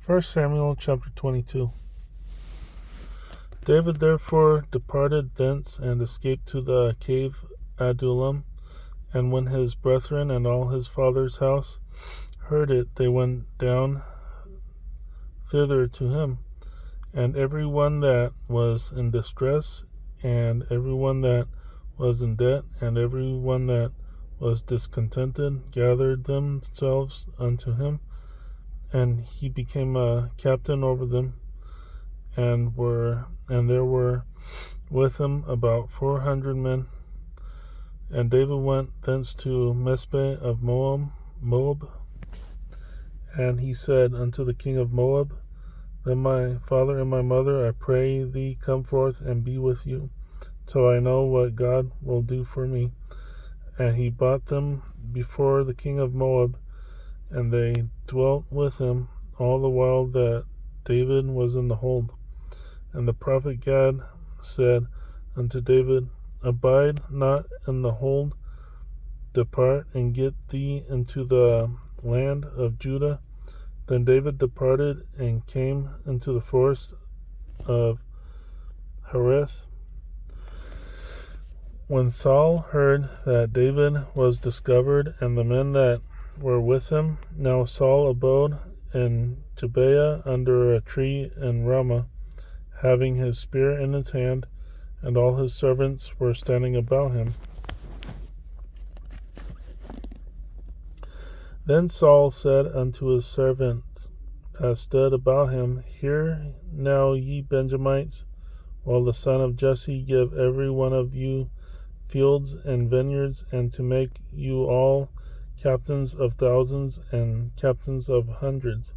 1 Samuel chapter 22. David therefore departed thence and escaped to the cave Adullam. And when his brethren and all his father's house heard it, they went down thither to him. And every one that was in distress, and every one that was in debt, and every one that was discontented, gathered themselves unto him. And he became a captain over them, and there were with him about 400 men. And David went thence to Mespeh of Moab, and he said unto the king of Moab, Then my father and my mother, I pray thee, come forth and be with you, till I know what God will do for me. And he brought them before the king of Moab, and they dwelt with him all the while that David was in the hold. And the prophet Gad said unto David, Abide not in the hold, depart and get thee into the land of Judah. Then David departed and came into the forest of Hereth. When Saul heard that David was discovered, and the men that were with him, now Saul abode in Gibeah under a tree in Ramah, having his spear in his hand, and all his servants were standing about him. Then Saul said unto his servants that stood about him, Hear now, ye Benjamites, while the son of Jesse give every one of you fields and vineyards, and to make you all captains of thousands and captains of hundreds.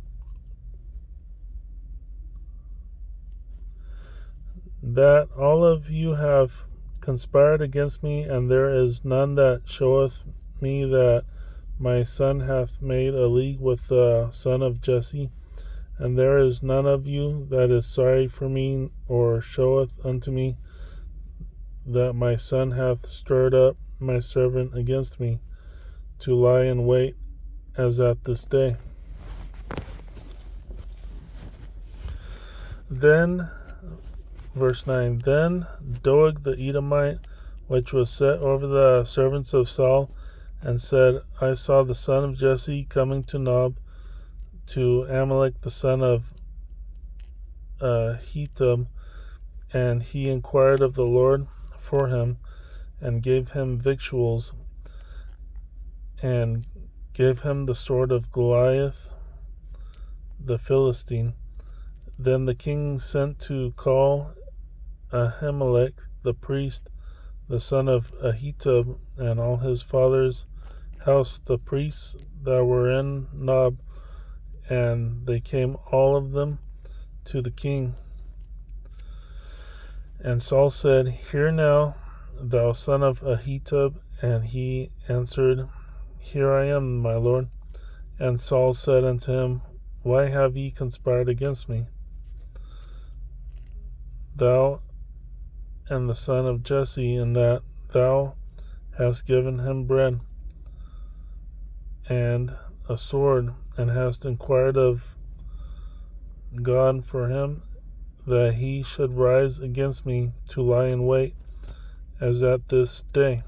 That all of you have conspired against me, and there is none that showeth me that my son hath made a league with the son of Jesse, and there is none of you that is sorry for me, or showeth unto me that my son hath stirred up my servant against me, to lie in wait as at this day. Then, verse 9, Then Doeg the Edomite, which was set over the servants of Saul, and said, I saw the son of Jesse coming to Nob, to Amalek the son of Ahitub, and he inquired of the Lord for him, and gave him victuals, and gave him the sword of Goliath the Philistine. Then the king sent to call Ahimelech the priest, the son of Ahitub, and all his father's house, the priests that were in Nob, and they came all of them to the king. And Saul said, Hear now, thou son of Ahitub. And he answered, Here I am, my lord. And Saul said unto him, Why have ye conspired against me, thou and the son of Jesse, in that thou hast given him bread and a sword, and hast inquired of God for him, that he should rise against me to lie in wait, as at this day?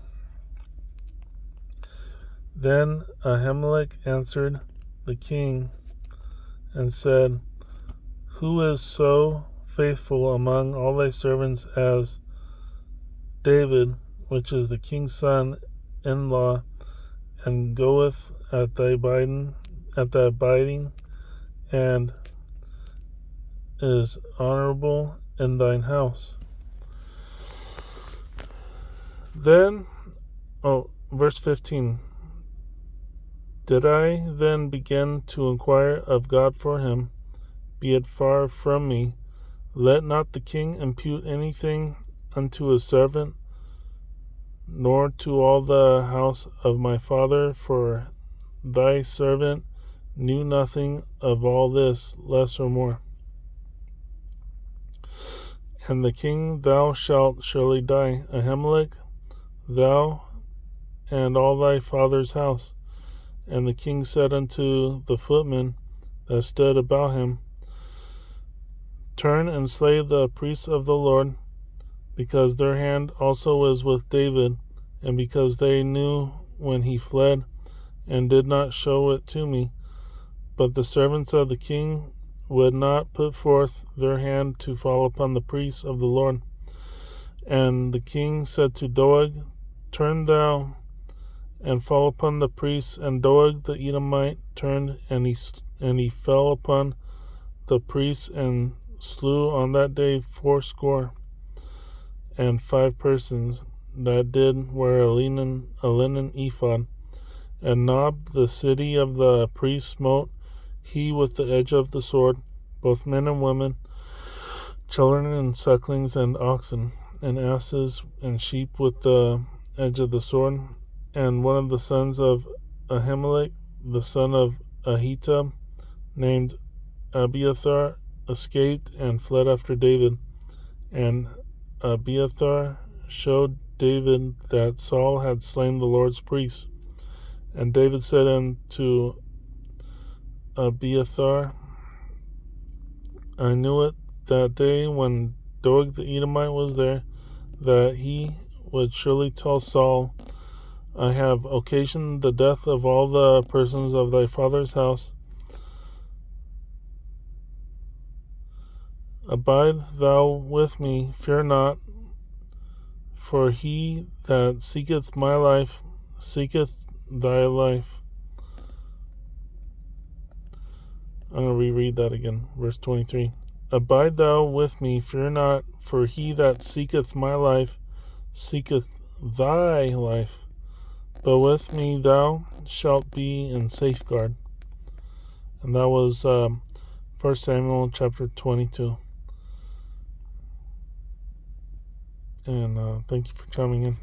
Then Ahimelech answered the king and said, Who is so faithful among all thy servants as David, which is the king's son-in-law, and goeth at thy bidding, and is honorable in thine house? Then, verse 15, Did I then begin to inquire of God for him? Be it far from me. Let not the king impute anything unto his servant, nor to all the house of my father, for thy servant knew nothing of all this, less or more. And the king, thou shalt surely die, Ahimelech, thou and all thy father's house. And the king said unto the footmen that stood about him, Turn and slay the priests of the Lord, because their hand also is with David, and because they knew when he fled, and did not show it to me. But the servants of the king would not put forth their hand to fall upon the priests of the Lord. And the king said to Doeg, Turn thou and fall upon the priests. And Doeg the Edomite turned, and he fell upon the priests, and slew on that day 75 persons that did wear a linen ephod. And Nob, the city of the priests, smote he with the edge of the sword, both men and women, children and sucklings, and oxen, and asses, and sheep with the edge of the sword. And one of the sons of Ahimelech, the son of Ahitub, named Abiathar, escaped and fled after David. And Abiathar showed David that Saul had slain the Lord's priests. And David said unto Abiathar, I knew it that day when Doeg the Edomite was there, that he would surely tell Saul, I have occasioned the death of all the persons of thy father's house. Abide thou with me, fear not, for he that seeketh my life seeketh thy life. I'm going to reread that again, verse 23. Abide thou with me, fear not, for he that seeketh my life seeketh thy life. But with me thou shalt be in safeguard. And that was 1 Samuel chapter 22. And thank you for chiming in.